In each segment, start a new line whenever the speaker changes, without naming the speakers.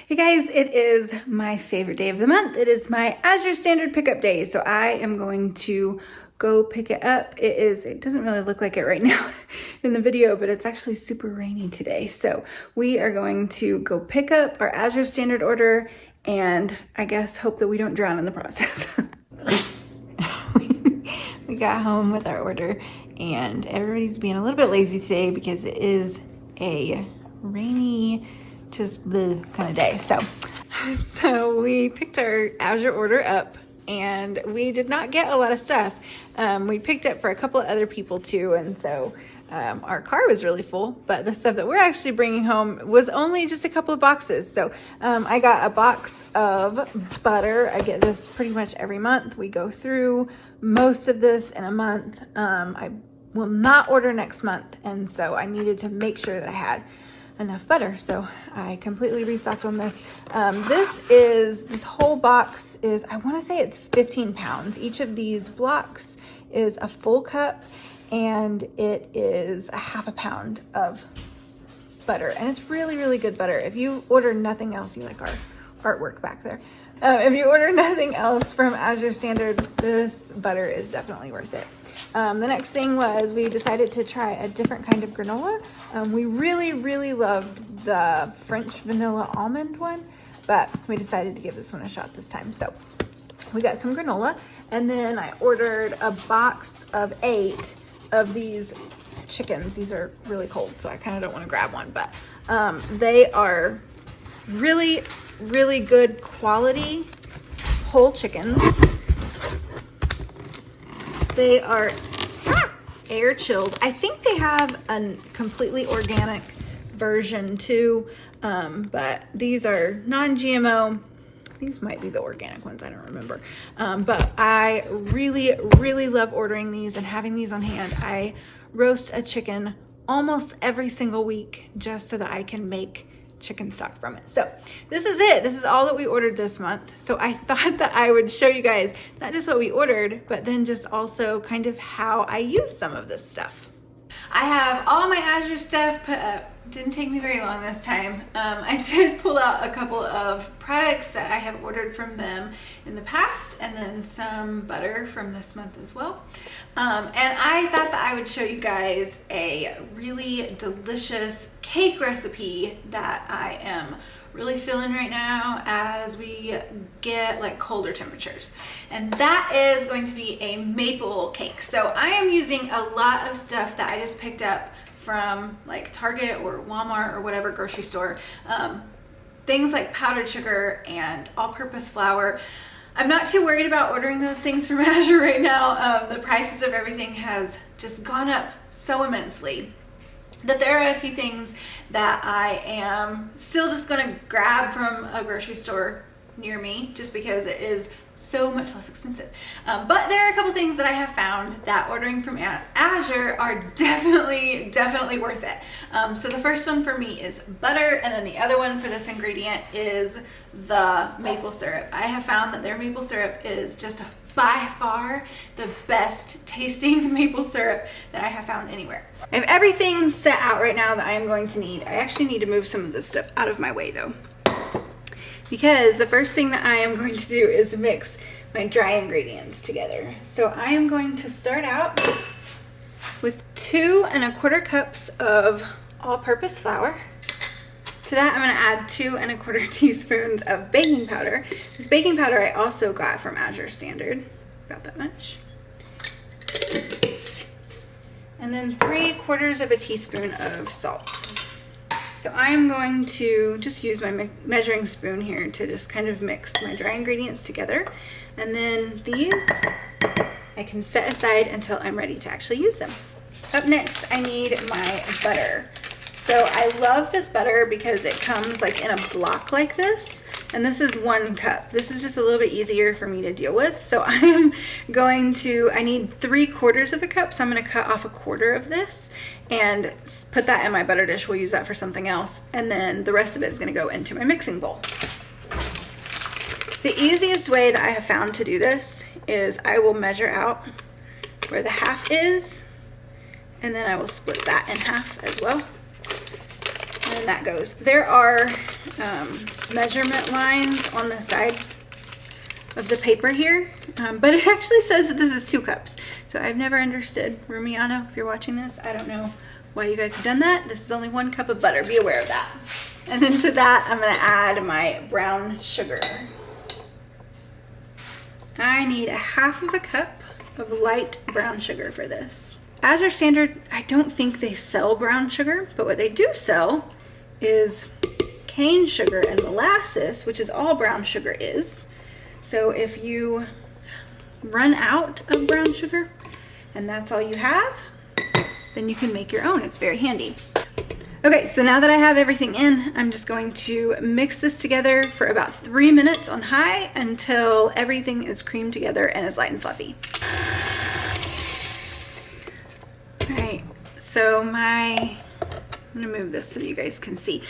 Hey guys, it is my favorite day of the month. It is my Azure Standard pickup day. So I am going to go pick it up. It doesn't really look like it right now in the video, but it's actually super rainy today. So we are going to go pick up our Azure Standard order and I guess hope that we don't drown in the process. We got home with our order and everybody's being a little bit lazy today because it is a rainy, just the kind of day. So we picked our Azure order up and we did not get a lot of stuff. We picked up for a couple of other people too, and so our car was really full, but the stuff that we're actually bringing home was only just a couple of boxes. So I got a box of butter. I get this pretty much every month. We go through most of this in a month. I will not order next month, and so I needed to make sure that I had enough butter, so I completely restocked on this. This whole box is, I want to say it's 15 pounds. Each of these blocks is a full cup, and it is a half a pound of butter, and it's really, really good butter. If you order nothing else, you like our artwork back there. If you order nothing else from Azure Standard, this butter is definitely worth it. The next thing was we decided to try a different kind of granola. We really, really loved the French vanilla almond one, but we decided to give this one a shot this time. So we got some granola, and then I ordered a box of 8 of these chickens. These are really cold, so I kind of don't want to grab one, but they are really, really good quality whole chickens. They are air chilled. I think they have a completely organic version too, but these are non-GMO. These might be the organic ones, I don't remember. But I really, really love ordering these and having these on hand. I roast a chicken almost every single week just so that I can make chicken stock from it. So this is it. This is all that we ordered this month. So I thought that I would show you guys not just what we ordered, but then just also kind of how I use some of this stuff. I have all my Azure stuff put up. Didn't take me very long this time. I did pull out a couple of products that I have ordered from them in the past, and then some butter from this month as well. And I thought that I would show you guys a really delicious cake recipe that I am really feeling right now as we get like colder temperatures, and that is going to be a maple cake. So I am using a lot of stuff that I just picked up from like Target or Walmart or whatever grocery store, things like powdered sugar and all-purpose flour. I'm not too worried about ordering those things from Azure right now. The prices of everything has just gone up so immensely that there are a few things that I am still just gonna grab from a grocery store near me just because it is so much less expensive. But there are a couple things that I have found that ordering from Azure are definitely worth it. So the first one for me is butter, and then the other one for this ingredient is the maple syrup. I have found that their maple syrup is just by far the best tasting maple syrup that I have found anywhere. I have everything set out right now that I am going to need. I actually need to move some of this stuff out of my way though, because the first thing that I am going to do is mix my dry ingredients together. So I am going to start out with 2 1/4 cups of all-purpose flour. To that, I'm going to add 2 1/4 teaspoons of baking powder. This baking powder I also got from Azure Standard, about that much. And then 3/4 of a teaspoon of salt. So I'm going to just use my measuring spoon here to just kind of mix my dry ingredients together. And then these I can set aside until I'm ready to actually use them. Up next, I need my butter. So I love this butter because it comes like in a block like this, and this is 1 cup. This is just a little bit easier for me to deal with. So I need 3/4 of a cup, so I'm gonna cut off 1/4 of this and put that in my butter dish. We'll use that for something else. And then the rest of it is gonna go into my mixing bowl. The easiest way that I have found to do this is I will measure out where the half is, and then I will split that in half as well. And that goes. There are measurement lines on the side of the paper here, but it actually says that this is 2 cups. So I've never understood, Rumiano, if you're watching this, I don't know why you guys have done that. This is only 1 cup of butter, be aware of that. And then to that, I'm gonna add my brown sugar. I need 1/2 cup of light brown sugar for this. Azure Standard, I don't think they sell brown sugar, but what they do sell is cane sugar and molasses, which is all brown sugar is. So if you run out of brown sugar and that's all you have, then you can make your own. It's very handy. Okay, so now that I have everything in, I'm just going to mix this together for about 3 minutes on high until everything is creamed together and is light and fluffy. All right, so I'm gonna move this so that you guys can see.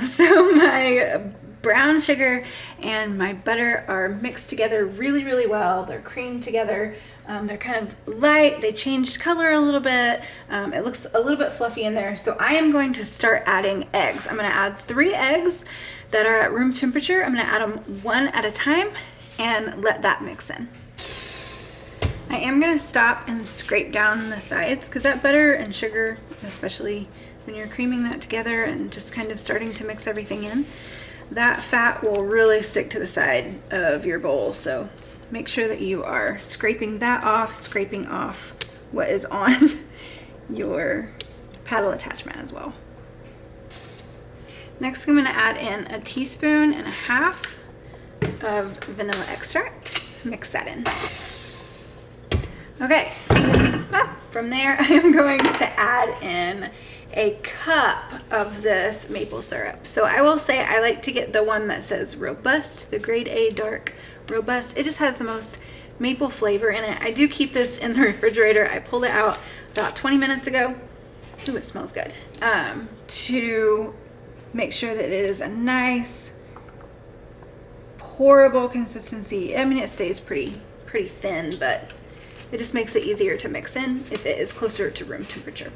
So my brown sugar and my butter are mixed together really, really well. They're creamed together. They're kind of light. They changed color a little bit. It looks a little bit fluffy in there. So I am going to start adding eggs. I'm going to add 3 eggs that are at room temperature. I'm going to add them 1 at a time and let that mix in. I am going to stop and scrape down the sides because that butter and sugar, especially when you're creaming that together and just kind of starting to mix everything in, that fat will really stick to the side of your bowl. So make sure that you are scraping that off, scraping off what is on your paddle attachment as well. Next, I'm going to add in 1.5 teaspoons of vanilla extract. Mix that in. Okay, from there I am going to add in 1 cup of this maple syrup. So I will say I like to get the one that says robust, the grade A dark robust. It just has the most maple flavor in it. I do keep this in the refrigerator. I pulled it out about 20 minutes ago. Ooh, it smells good. To make sure that it is a nice pourable consistency. I mean, it stays pretty thin, but it just makes it easier to mix in if it is closer to room temperature.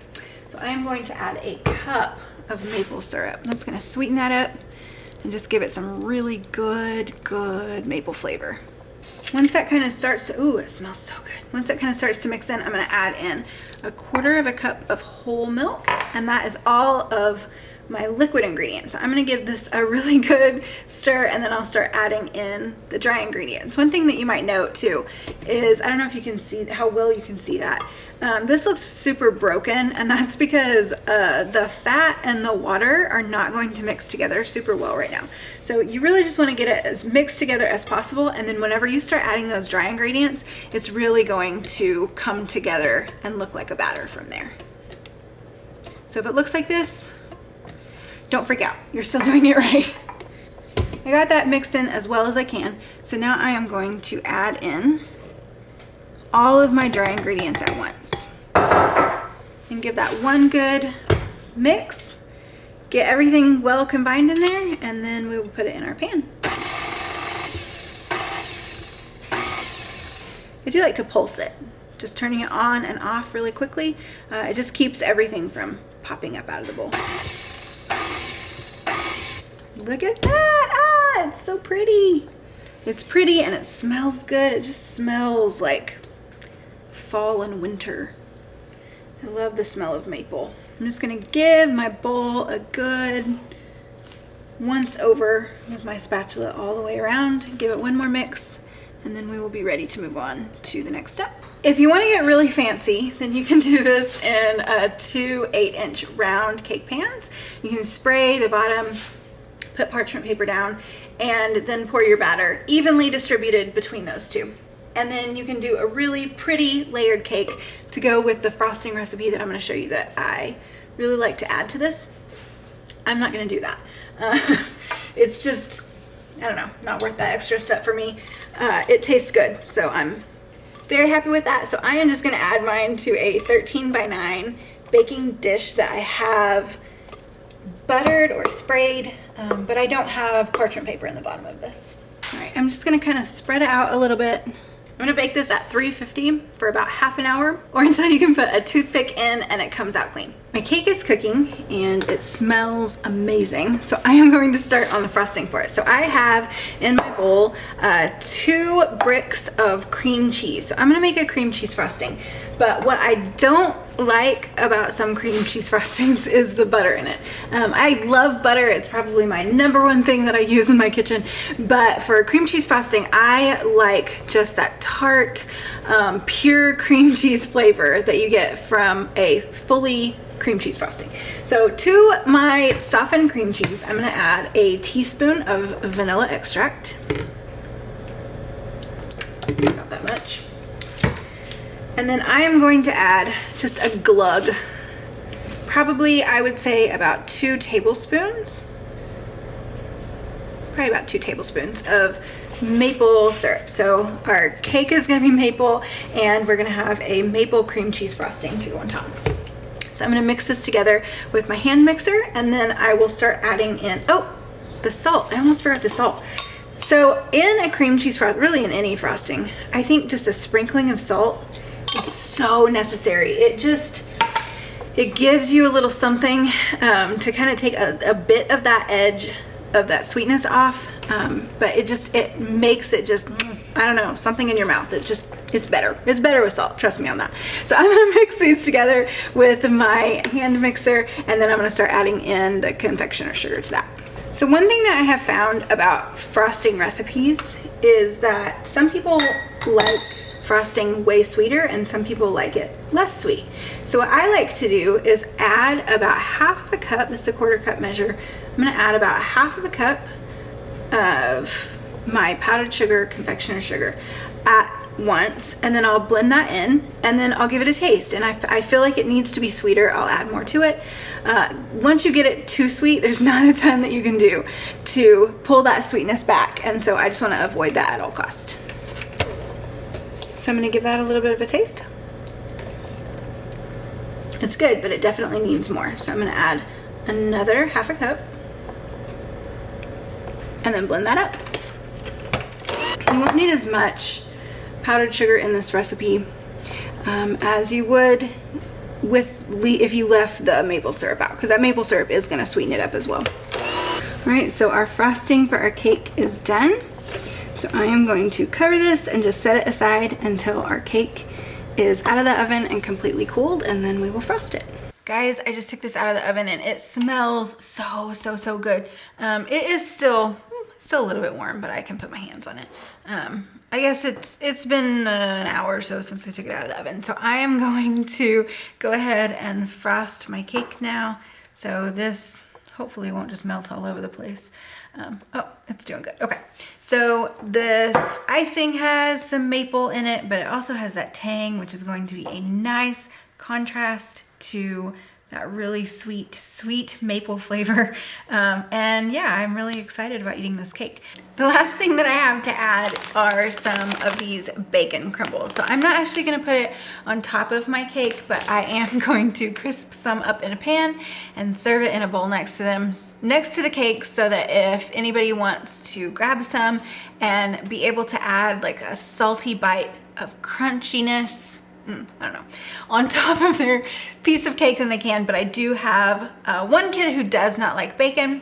So I am going to add 1 cup of maple syrup. That's going to sweeten that up and just give it some really good maple flavor. Once that kind of starts to, ooh, it smells so good. Once that kind of starts to mix in, I'm going to add in 1/4 cup of whole milk, and that is all of my liquid ingredients. So I'm going to give this a really good stir, and then I'll start adding in the dry ingredients. One thing that you might note too is, I don't know if you can see how well you can see that. This looks super broken, and that's because the fat and the water are not going to mix together super well right now. So you really just want to get it as mixed together as possible, and then whenever you start adding those dry ingredients, it's really going to come together and look like a batter from there. So if it looks like this, don't freak out, you're still doing it right. I got that mixed in as well as I can. So now I am going to add in all of my dry ingredients at once and give that one good mix. Get everything well combined in there, and then we will put it in our pan. I do like to pulse it, just turning it on and off really quickly. It just keeps everything from popping up out of the bowl. Look at that! Ah, it's so pretty. It's pretty and it smells good. It just smells like fall and winter. I love the smell of maple. I'm just gonna give my bowl a good once over with my spatula all the way around. Give it one more mix, and then we will be ready to move on to the next step. If you want to get really fancy, then you can do this in 2 8-inch round cake pans. You can spray the bottom, put parchment paper down, and then pour your batter evenly distributed between those two. And then you can do a really pretty layered cake to go with the frosting recipe that I'm going to show you that I really like to add to this. I'm not going to do that. It's just, I don't know, not worth that extra step for me. It tastes good, so I'm very happy with that. So I am just going to add mine to a 13x9 baking dish that I have buttered or sprayed, but I don't have parchment paper in the bottom of this. All right, I'm just going to kind of spread it out a little bit I'm gonna bake this at 350 for about half an hour, or until you can put a toothpick in and it comes out clean. My cake is cooking and it smells amazing. So I am going to start on the frosting for it. So I have in my bowl 2 bricks of cream cheese. So I'm gonna make a cream cheese frosting. But what I don't like about some cream cheese frostings is the butter in it. I love butter. It's probably my #1 thing that I use in my kitchen. But for cream cheese frosting, I like just that tart, pure cream cheese flavor that you get from a fully cream cheese frosting. So to my softened cream cheese, I'm gonna add a teaspoon of vanilla extract. About that much. And then I am going to add just a glug, probably I would say about 2 tablespoons, probably about 2 tablespoons of maple syrup. So our cake is gonna be maple and we're gonna have a maple cream cheese frosting to go on top. So I'm gonna mix this together with my hand mixer and then I will start adding in, oh, the salt, I almost forgot the salt. So in a cream cheese frosting, really in any frosting, I think just a sprinkling of salt is so necessary. It gives you a little something to kind of take a bit of that edge of that sweetness off, but it makes it just, I don't know, something in your mouth. It's better. It's better with salt, trust me on that. So I'm gonna mix these together with my hand mixer and then I'm gonna start adding in the confectioner sugar to that. So one thing that I have found about frosting recipes is that some people like frosting way sweeter and some people like it less sweet. So what I like to do is add about half a cup, this is a 1/4 cup measure, I'm gonna add about half of a cup of my powdered sugar, confectioner sugar at once, and then I'll blend that in and then I'll give it a taste. And I feel like it needs to be sweeter, I'll add more to it. Once you get it too sweet, there's not a ton that you can do to pull that sweetness back. And so I just wanna avoid that at all costs. So I'm gonna give that a little bit of a taste. It's good, but it definitely needs more. So I'm gonna add another half a cup and then blend that up. You won't need as much powdered sugar in this recipe as you would if you left the maple syrup out, because that maple syrup is gonna sweeten it up as well. All right, so our frosting for our cake is done. So I am going to cover this and just set it aside until our cake is out of the oven and completely cooled, and then we will frost it. Guys, I just took this out of the oven and it smells so good. It is still a little bit warm, but I can put my hands on it. I guess it's been an hour or so since I took it out of the oven. So I am going to go ahead and frost my cake now. So this hopefully won't just melt all over the place. Oh, it's doing good. Okay, so this icing has some maple in it, but it also has that tang, which is going to be a nice contrast to that really sweet maple flavor. And yeah, I'm really excited about eating this cake. The last thing that I have to add are some of these bacon crumbles. So I'm not actually gonna put it on top of my cake, but I am going to crisp some up in a pan and serve it in a bowl next to the cake, so that if anybody wants to grab some and be able to add like a salty bite of crunchiness, I don't know, on top of their piece of cake, then they can. But I do have one kid who does not like bacon,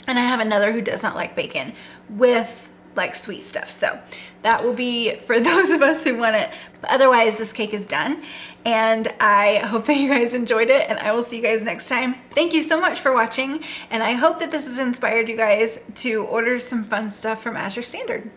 and I have another who does not like bacon with like sweet stuff. So that will be for those of us who want it. But otherwise, this cake is done, and I hope that you guys enjoyed it, and I will see you guys next time. Thank you so much for watching, and I hope that this has inspired you guys to order some fun stuff from Azure Standard.